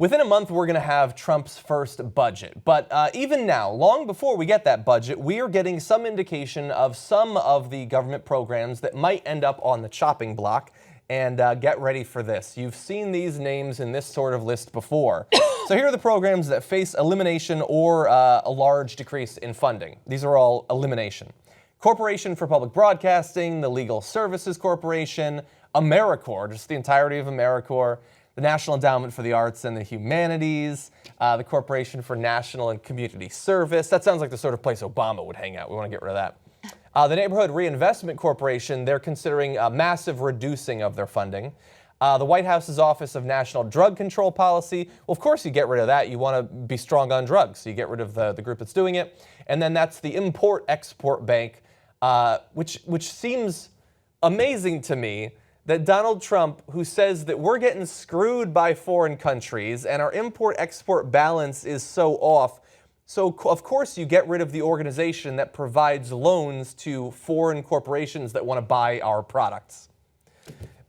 Within a month, we're going to have Trump's first budget. But even now, long before we get that budget, we are getting some indication of some of the government programs that might end up on the chopping block. And get ready for this. You've seen these names in this sort of list before. So here are the programs that face elimination or a large decrease in funding. These are all elimination. Corporation for Public Broadcasting, the Legal Services Corporation, Americorps, just the entirety of Americorps, the National Endowment for the Arts and the Humanities, the Corporation for National and Community Service. That sounds like the sort of place Obama would hang out. We want to get rid of that. The Neighborhood Reinvestment Corporation, they're considering a massive reducing of their funding. The White House's Office of National Drug Control Policy, well, of course you get rid of that. You want to be strong on drugs, so you get rid of the group that's doing it. And then that's the Import-Export Bank, which seems amazing to me that Donald Trump, who says that we're getting screwed by foreign countries and our import-export balance is so off, so of course you get rid of the organization that provides loans to foreign corporations that want to buy our products.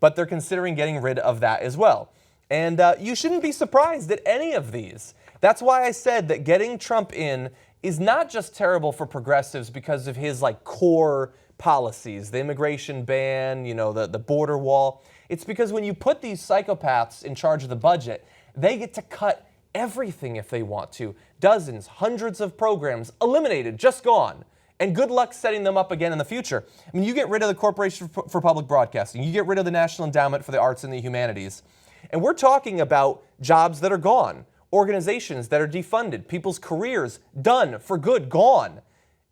But they're considering getting rid of that as well. And you shouldn't be surprised at any of these. That's why I said that getting Trump in is not just terrible for progressives because of his core policies, the immigration ban, the border wall. It's because when you put these psychopaths in charge of the budget, they get to cut everything if they want to. Dozens, hundreds of programs eliminated, just gone. And good luck setting them up again in the future. I mean, you get rid of the Corporation for Public Broadcasting, you get rid of the National Endowment for the Arts and the Humanities, and we're talking about jobs that are gone, organizations that are defunded, people's careers done for good, gone.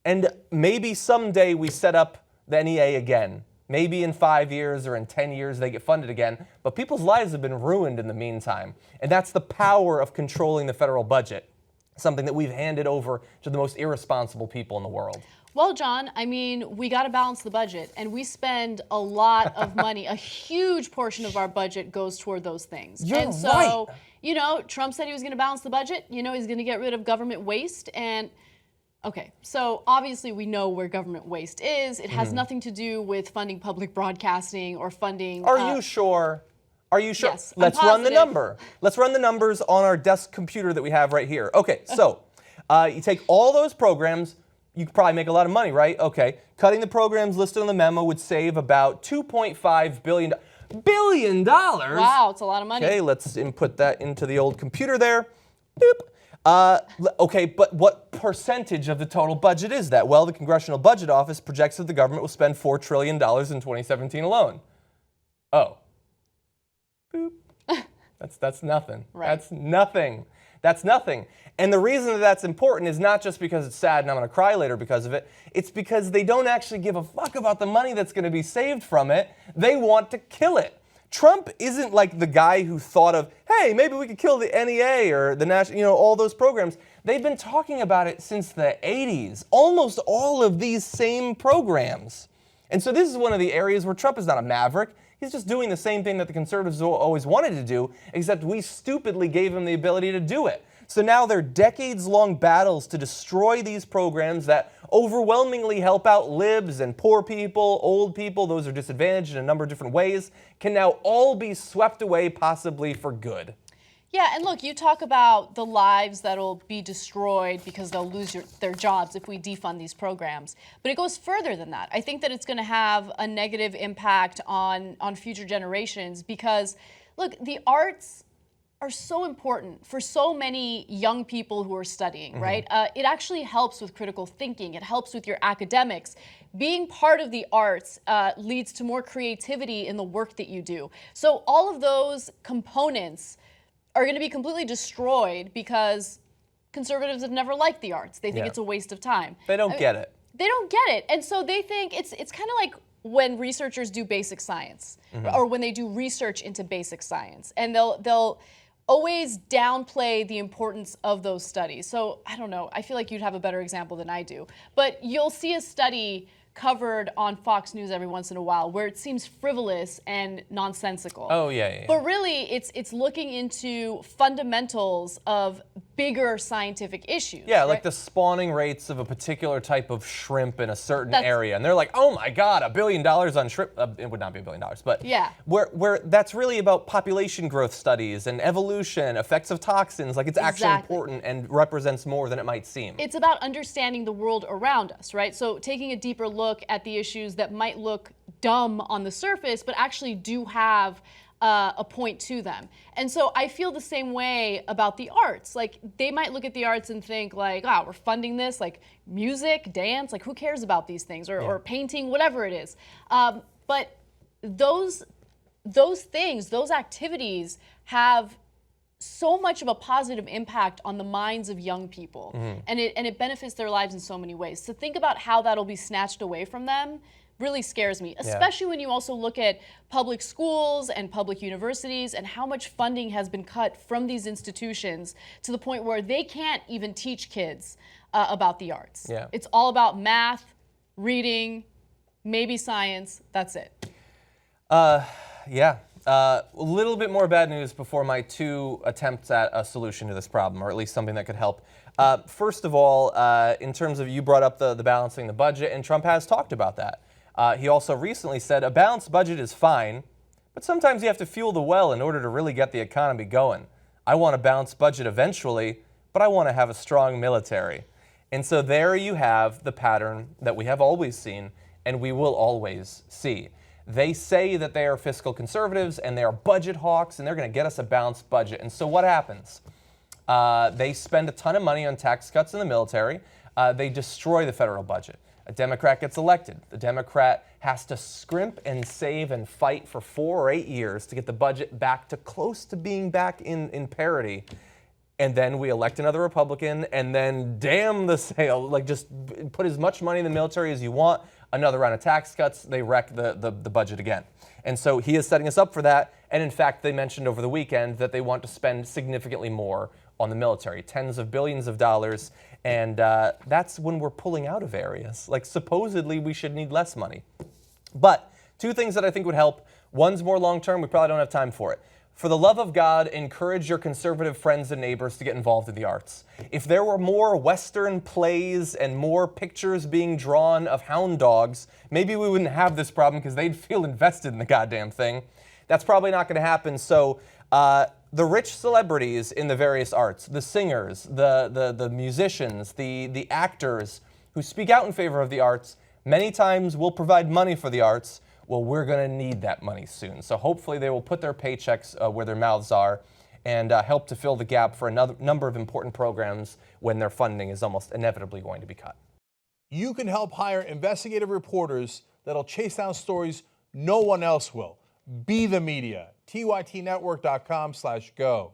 And maybe someday we set up the NEA again. Maybe in 5 years or in 10 years they get funded again. But people's lives have been ruined in the meantime. And that's the power of controlling the federal budget, something that we've handed over to the most irresponsible people in the world. Well, John, I mean, we got to balance the budget, and we spend a lot of money. A huge portion of our budget goes toward those things. You're right. Trump said he was going to balance the budget. He's going to get rid of government waste. And okay, so obviously we know where government waste is. It has nothing to do with funding public broadcasting or funding. Are you sure? Are you sure? Yes, Let's run the number. Let's run the numbers on our desk computer that we have right here. Okay, so you take all those programs. You could probably make a lot of money, right? Okay, cutting the programs listed on the memo would save about $2.5 billion. Billion dollars? Wow, it's a lot of money. Okay, let's input that into the old computer there. Boop. Okay, but what percentage of the total budget is that? Well, the Congressional Budget Office projects that the government will spend $4 trillion in 2017 alone. Oh. Boop. That's nothing. Right. That's nothing. That's nothing. And the reason that that's important is not just because it's sad and I'm going to cry later because of it. It's because they don't actually give a fuck about the money that's going to be saved from it. They want to kill it. Trump isn't like the guy who thought of, hey, maybe we could kill the NEA or the national, all those programs. They've been talking about it since the 80s. Almost all of these same programs. And so this is one of the areas where Trump is not a maverick. He's just doing the same thing that the conservatives always wanted to do, except we stupidly gave him the ability to do it. So now they're decades-long battles to destroy these programs that overwhelmingly help out libs and poor people, old people, those are disadvantaged in a number of different ways, can now all be swept away possibly for good. Yeah, and look, you talk about the lives that'll be destroyed because they'll lose their jobs if we defund these programs. But it goes further than that. I think that it's going to have a negative impact on future generations because, look, the arts are so important for so many young people who are studying, right? It actually helps with critical thinking. It helps with your academics. Being part of the arts leads to more creativity in the work that you do. So all of those components are going to be completely destroyed because conservatives have never liked the arts. They think it's a waste of time. They don't get it. They don't get it. And so they think it's kind of like when researchers do basic science or when they do research into basic science. And they'll always downplay the importance of those studies. So I don't know. I feel like you'd have a better example than I do. But you'll see a study covered on Fox News every once in a while where it seems frivolous and nonsensical. Oh, yeah. But really, it's looking into fundamentals of bigger scientific issues. Yeah, like right? the spawning rates of a particular type of shrimp in a certain area. And they're like, oh my God, $1 billion on shrimp. It would not be $1 billion, but yeah. where that's really about population growth studies and evolution, effects of toxins. Like it's actually important and represents more than it might seem. It's about understanding the world around us, right? So taking a deeper look at the issues that might look dumb on the surface, but actually do have a point to them. And so I feel the same way about the arts. Like they might look at the arts and think like, oh, we're funding this, like music, dance, like who cares about these things, or painting, whatever it is. But those things, those activities have so much of a positive impact on the minds of young people, and it benefits their lives in so many ways. So think about how that'll be snatched away from them really scares me, especially when you also look at public schools and public universities and how much funding has been cut from these institutions to the point where they can't even teach kids about the arts. Yeah. It's all about math, reading, maybe science, that's it. Yeah. A little bit more bad news before my two attempts at a solution to this problem, or at least something that could help. First of all, in terms of, you brought up the balancing the budget, and Trump has talked about that. He also recently said a balanced budget is fine, but sometimes you have to fuel the well in order to really get the economy going. I want a balanced budget eventually, but I want to have a strong military. And so there you have the pattern that we have always seen and we will always see. They say that they are fiscal conservatives and they are budget hawks and they're going to get us a balanced budget. And so what happens? They spend a ton of money on tax cuts in the military. They destroy the federal budget. A Democrat gets elected. The Democrat has to scrimp and save and fight for 4 or 8 years to get the budget back to close to being back in parity. And then we elect another Republican and then damn the sale. Like just put as much money in the military as you want. Another round of tax cuts, they wreck the budget again. And so he is setting us up for that. And in fact, they mentioned over the weekend that they want to spend significantly more on the military, tens of billions of dollars. And that's when we're pulling out of areas. Like supposedly we should need less money. But two things that I think would help. One's more long-term, we probably don't have time for it. For the love of God, encourage your conservative friends and neighbors to get involved in the arts. If there were more Western plays and more pictures being drawn of hound dogs, maybe we wouldn't have this problem because they'd feel invested in the goddamn thing. That's probably not going to happen. So the rich celebrities in the various arts, the singers, the musicians, the actors who speak out in favor of the arts, many times will provide money for the arts. Well, we're going to need that money soon. So hopefully they will put their paychecks where their mouths are and help to fill the gap for another number of important programs when their funding is almost inevitably going to be cut. You can help hire investigative reporters that'll chase down stories no one else will. Be the media. TYTnetwork.com/go.